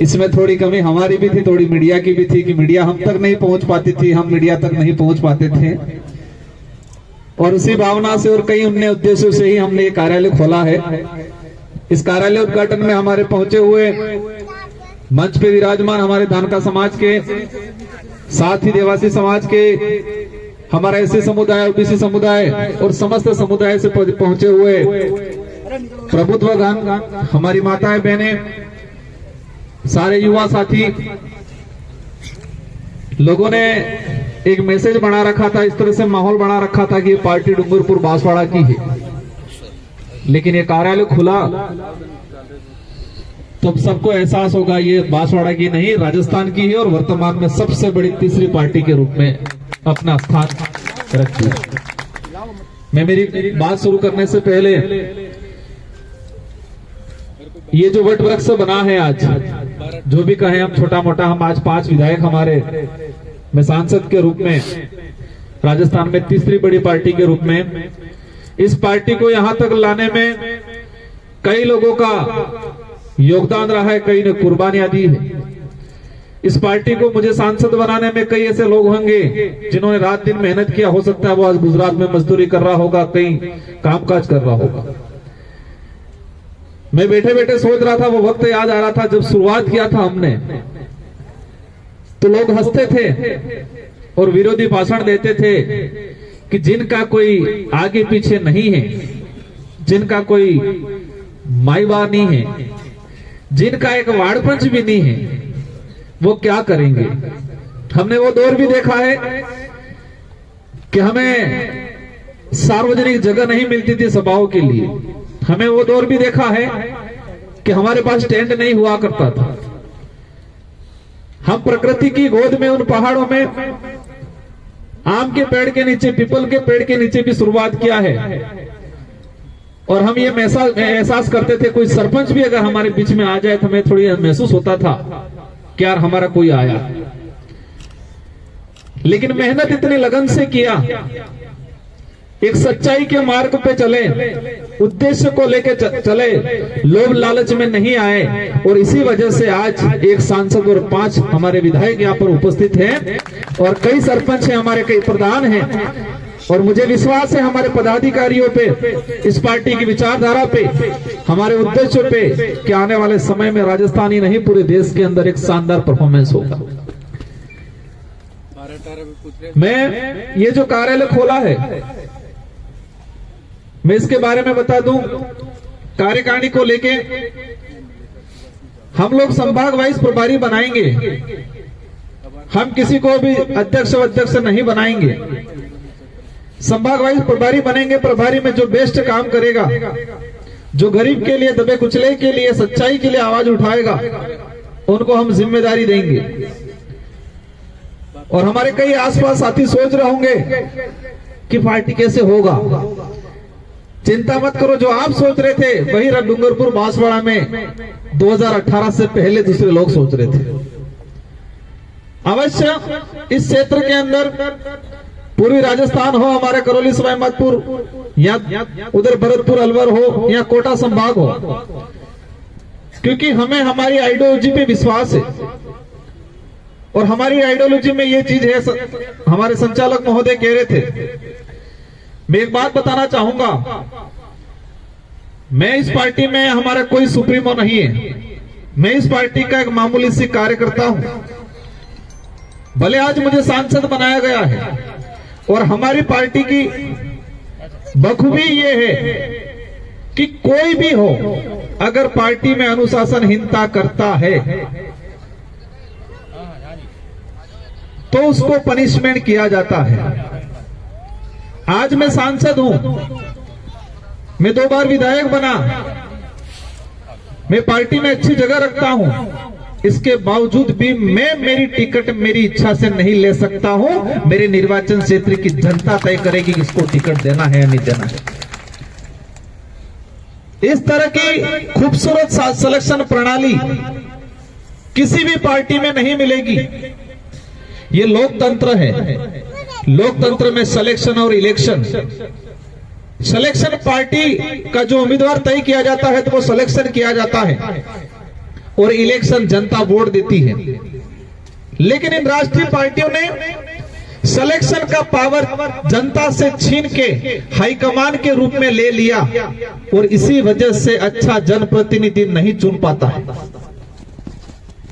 इसमें थोड़ी कमी हमारी भी थी, थोड़ी मीडिया की भी थी कि मीडिया हम तक नहीं पहुंच पाती थी, हम मीडिया तक नहीं पहुंच पाते थे। और उसी भावना से और कई अन्य उद्देश्यों से ही हमने ये कार्यालय खोला है। इस कार्यालय उद्घाटन में हमारे पहुंचे हुए मंच पे विराजमान हमारे धानका समाज के, साथ ही देवासी समाज के, हमारा एससी समुदाय, ओबीसी समुदाय और समस्त समुदाय से पहुंचे हुए प्रबुद्धगण, हमारी माताएं बहनें, सारे युवा साथी लोगों ने एक मैसेज बना रखा था, इस तरह से माहौल बना रखा था कि ये पार्टी डूंगरपुर बांसवाड़ा की है, लेकिन ये कार्यालय खुला तब सबको एहसास होगा ये बांसवाड़ा की नहीं, राजस्थान की है और वर्तमान में सबसे बड़ी तीसरी पार्टी के रूप में अपना स्थान रखती है। मैं मेरी बात शुरू करने से पहले ये जो वट वृक्ष बना है आज, जो भी कहें हम छोटा मोटा, हम आज 5 विधायक हमारे, मैं सांसद के रूप में राजस्थान में तीसरी बड़ी पार्टी के रूप में, इस पार्टी को यहां तक लाने में कई लोगों का योगदान रहा है, कई ने कुर्बानियां दी है। इस पार्टी को मुझे सांसद बनाने में कई ऐसे लोग होंगे जिन्होंने रात दिन मेहनत किया, हो सकता है वो आज गुजरात में मजदूरी कर रहा होगा, कहीं कामकाज कर रहा होगा। मैं बैठे बैठे सोच रहा था, वो वक्त याद आ रहा था जब शुरुआत किया था हमने, तो लोग हंसते थे और विरोधी भाषण देते थे कि जिनका कोई आगे पीछे नहीं है, जिनका कोई माईवार नहीं है, जिनका एक वाड़पंच भी नहीं है, वो क्या करेंगे। हमने वो दौर भी देखा है कि हमें सार्वजनिक जगह नहीं मिलती थी सभाओं के लिए, हमें वो दौर भी देखा है कि हमारे पास टेंट नहीं हुआ करता था। हम प्रकृति की गोद में, उन पहाड़ों में, आम के पेड़ के नीचे, पीपल के पेड़ के नीचे भी शुरुआत किया है। और हम ये एहसास करते थे, कोई सरपंच भी अगर हमारे बीच में आ जाए तो हमें थोड़ी महसूस होता था कि यार हमारा कोई आया। लेकिन मेहनत इतनी लगन से किया, एक सच्चाई के मार्ग पे चले, उद्देश्य को लेके चले, लोभ लालच में नहीं आए, और इसी वजह से आज एक सांसद और 5 हमारे विधायक यहाँ पर उपस्थित हैं और कई सरपंच हैं हमारे, कई प्रधान हैं। और मुझे विश्वास है हमारे पदाधिकारियों पे, इस पार्टी की विचारधारा पे, हमारे उद्देश्यों पे कि आने वाले समय में राजस्थान ही नहीं पूरे देश के अंदर एक शानदार परफॉर्मेंस होगा। मैं ये जो कार्यालय खोला है, मैं इसके बारे में बता दूं, कार्यकारिणी को लेके हम लोग संभाग वाइज प्रभारी बनाएंगे, हम किसी को भी अध्यक्ष नहीं बनाएंगे। संभाग वाइज प्रभारी बनेंगे। प्रभारी में जो बेस्ट काम करेगा, जो गरीब के लिए, दबे कुचले के लिए, सच्चाई के लिए आवाज उठाएगा, उनको हम जिम्मेदारी देंगे। और हमारे कई आसपास साथी सोच रहे होंगे कि पार्टी कैसे होगा। चिंता मत करो, जो आप सोच रहे थे वही डूंगरपुर बांसवाड़ा में 2018 से पहले दूसरे लोग सोच रहे थे। अवश्य इस क्षेत्र के अंदर, पूर्वी राजस्थान हो, हमारे करौली सवाई माधोपुर या उधर भरतपुर अलवर हो या कोटा संभाग हो, क्योंकि हमें हमारी आइडियोलॉजी पे विश्वास है। और हमारी आइडियोलॉजी में ये चीज है, हमारे संचालक महोदय कह रहे थे, मैं एक बात बताना चाहूंगा, मैं इस पार्टी में हमारा कोई सुप्रीमो नहीं है, मैं इस पार्टी का एक मामूली सी कार्यकर्ता हूं। भले आज मुझे सांसद बनाया गया है, और हमारी पार्टी की बखूबी ये है कि कोई भी हो, अगर पार्टी में अनुशासनहीनता करता है तो उसको पनिशमेंट किया जाता है। आज मैं सांसद हूं, मैं 2 बार विधायक बना, मैं पार्टी में अच्छी जगह रखता हूं, इसके बावजूद भी मैं मेरी टिकट मेरी इच्छा से नहीं ले सकता हूं। मेरे निर्वाचन क्षेत्र की जनता तय करेगी कि इसको टिकट देना है या नहीं देना है। इस तरह की खूबसूरत सिलेक्शन प्रणाली किसी भी पार्टी में नहीं मिलेगी। ये लोकतंत्र है। लोकतंत्र में सिलेक्शन और इलेक्शन, सिलेक्शन पार्टी का जो उम्मीदवार तय किया जाता है तो वो सिलेक्शन किया जाता है, और इलेक्शन जनता वोट देती है। लेकिन इन राष्ट्रीय पार्टियों ने सिलेक्शन का पावर जनता से छीन के हाईकमान के रूप में ले लिया और इसी वजह से अच्छा जनप्रतिनिधि नहीं चुन पाता है।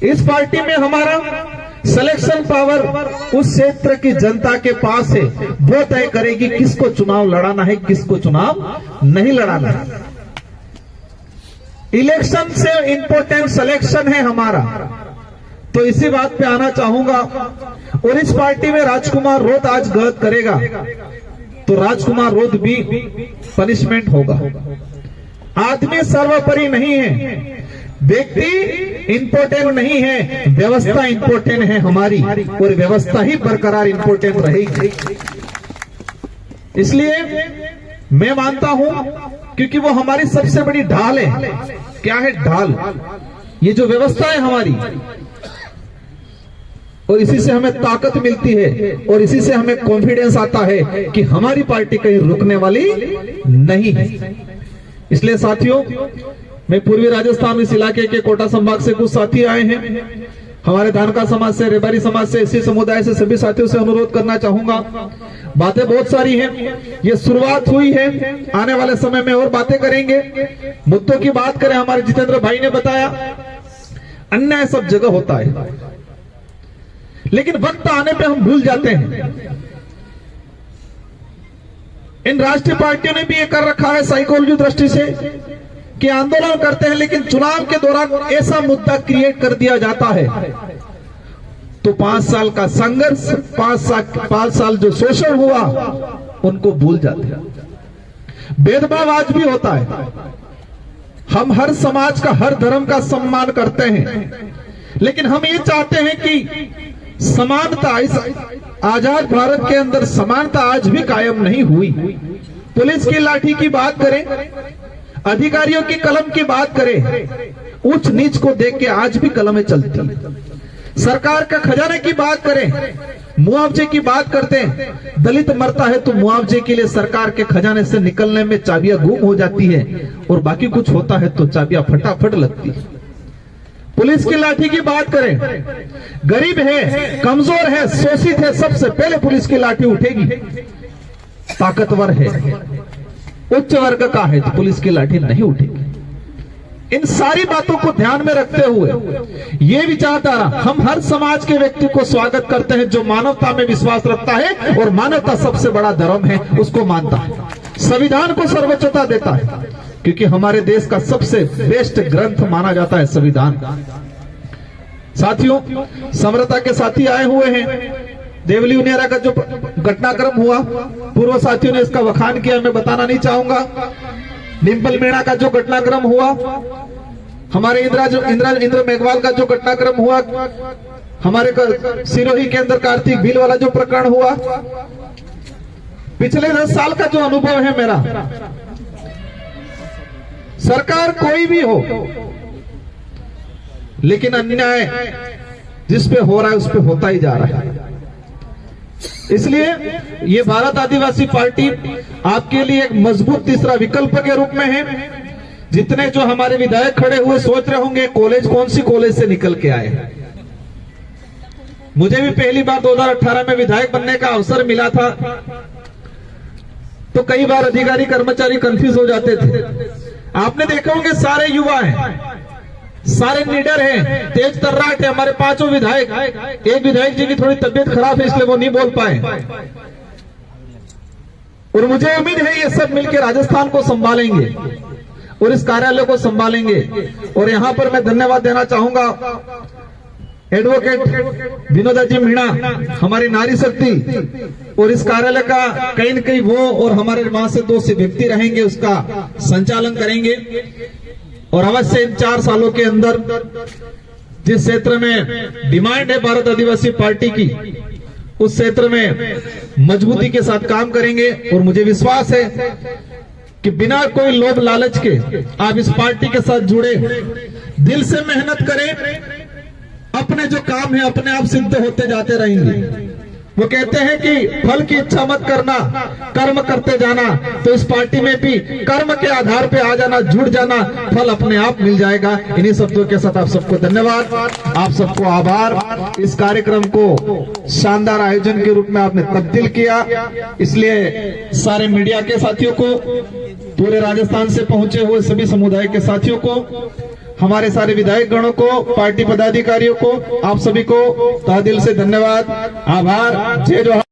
इस पार्टी में हमारा सिलेक्शन पावर उस क्षेत्र की जनता के पास है, वो तय करेगी किसको चुनाव लड़ाना है, किसको चुनाव नहीं लड़ाना है। इलेक्शन से इंपॉर्टेंट सिलेक्शन है हमारा। तो इसी बात पे आना चाहूंगा। और इस पार्टी में राजकुमार रोध आज गलत करेगा तो राजकुमार रोध भी पनिशमेंट होगा। आदमी सर्वोपरि नहीं है, व्यक्ति इंपॉर्टेंट नहीं है, व्यवस्था इंपॉर्टेंट है हमारी, और व्यवस्था ही बरकरार इंपॉर्टेंट रहेगी। इसलिए मैं मानता हूं, क्योंकि वो हमारी सबसे बड़ी ढाल है। क्या है ढाल? ये जो व्यवस्था है हमारी, और इसी से हमें ताकत मिलती है और इसी से हमें कॉन्फिडेंस आता है कि हमारी पार्टी कहीं रुकने वाली नहीं है। इसलिए साथियों, मैं पूर्वी राजस्थान इस इलाके के कोटा संभाग से कुछ साथी आए हैं। हमारे धानका समाज से, रेबारी समाज से, इसी समुदाय से सभी साथियों से अनुरोध करना चाहूंगा। बातें बहुत सारी हैं, ये शुरुआत हुई है, आने वाले समय में और बातें करेंगे। मुद्दों की बात करें, हमारे जितेंद्र भाई ने बताया अन्याय सब जगह होता है, लेकिन वक्त आने पे हम भूल जाते हैं। इन राष्ट्रीय पार्टियों ने भी ये कर रखा है साइकोलॉजी दृष्टि से कि आंदोलन करते हैं, लेकिन चुनाव के दौरान ऐसा मुद्दा क्रिएट कर दिया जाता है तो 5 साल का संघर्ष, 5 साल जो शोषण हुआ उनको भूल जाते हैं। भेदभाव आज भी होता है। हम हर समाज का, हर धर्म का सम्मान करते हैं, लेकिन हम ये चाहते हैं कि समानता, इस आजाद भारत के अंदर समानता आज भी कायम नहीं हुई। पुलिस की लाठी की बात करें, अधिकारियों की कलम की बात करें, उच्च नीच को देख के आज भी कलमें चलती हैं। सरकार का खजाने की बात करें, मुआवजे की बात करते हैं, दलित मरता है तो मुआवजे के लिए सरकार के खजाने से निकलने में चाबियां गुम हो जाती है और बाकी कुछ होता है तो चाबियां फटाफट लगती है। पुलिस की लाठी की बात करें, गरीब है, कमजोर है, शोषित है, सबसे पहले पुलिस की लाठी उठेगी। ताकतवर है, उच्च वर्ग का है तो पुलिस की लाठी नहीं उठेगी। इन सारी बातों को ध्यान में रखते हुए ये विचारधारा, हम हर समाज के व्यक्ति को स्वागत करते हैं जो मानवता में विश्वास रखता है और मानवता सबसे बड़ा धर्म है, उसको मानता है, संविधान को सर्वोच्चता देता है, क्योंकि हमारे देश का सबसे बेस्ट ग्रंथ माना जाता है संविधान। साथियों, समरता के साथी आए हुए हैं। देवली उनियारा का जो घटनाक्रम हुआ, पूर्व साथियों ने इसका वखान किया, मैं बताना नहीं चाहूंगा। डिंपल मीणा का जो घटनाक्रम हुआ, हमारे इंद्र मेघवाल का जो घटनाक्रम हुआ, हमारे सिरोही के अंदर कार्तिक भील वाला जो प्रकरण हुआ, पिछले 10 साल का जो अनुभव है मेरा, सरकार कोई भी हो, लेकिन अन्याय जिस पे हो रहा है उस पे होता ही जा रहा है। इसलिए ये भारत आदिवासी पार्टी आपके लिए एक मजबूत तीसरा विकल्प के रूप में है। जितने जो हमारे विधायक खड़े हुए सोच रहे होंगे कॉलेज कौन सी कॉलेज से निकल के आए। मुझे भी पहली बार 2018 में विधायक बनने का अवसर मिला था, तो कई बार अधिकारी कर्मचारी कंफ्यूज हो जाते थे। आपने देखे होंगे सारे युवा हैं, सारे लीडर हैं, तेज तर्राट है। हमारे 5 विधायक, एक विधायक जी की थोड़ी तबीयत खराब है इसलिए वो नहीं बोल पाए, और मुझे उम्मीद है ये सब मिलकर राजस्थान को संभालेंगे और इस कार्यालय को संभालेंगे। और यहां पर मैं धन्यवाद देना चाहूंगा एडवोकेट विनोदा जी मीणा, हमारी नारी शक्ति, और इस कार्यालय का कहीं न कहीं वो और हमारे वहां से 2 व्यक्ति रहेंगे, उसका संचालन करेंगे। और अवश्य इन 4 सालों के अंदर जिस क्षेत्र में डिमांड है भारत आदिवासी पार्टी की, उस क्षेत्र में मजबूती के साथ काम करेंगे। और मुझे विश्वास है कि बिना कोई लोभ लालच के आप इस पार्टी के साथ जुड़े, दिल से मेहनत करें, अपने जो काम है अपने आप सिद्ध होते जाते रहेंगे। वो कहते हैं कि फल की इच्छा मत करना, कर्म करते जाना। तो इस पार्टी में भी कर्म के आधार पे आ जाना, जुड़ जाना, फल अपने आप मिल जाएगा। इन्हीं शब्दों के साथ आप सबको धन्यवाद, आप सबको आभार। इस कार्यक्रम को शानदार आयोजन के रूप में आपने तब्दील किया, इसलिए सारे मीडिया के साथियों को, पूरे राजस्थान से पहुंचे हुए सभी समुदाय के साथियों को, हमारे सारे विधायक गणों को, पार्टी पदाधिकारियों को, आप सभी को तहे दिल से धन्यवाद, आभार। जय जवाहर।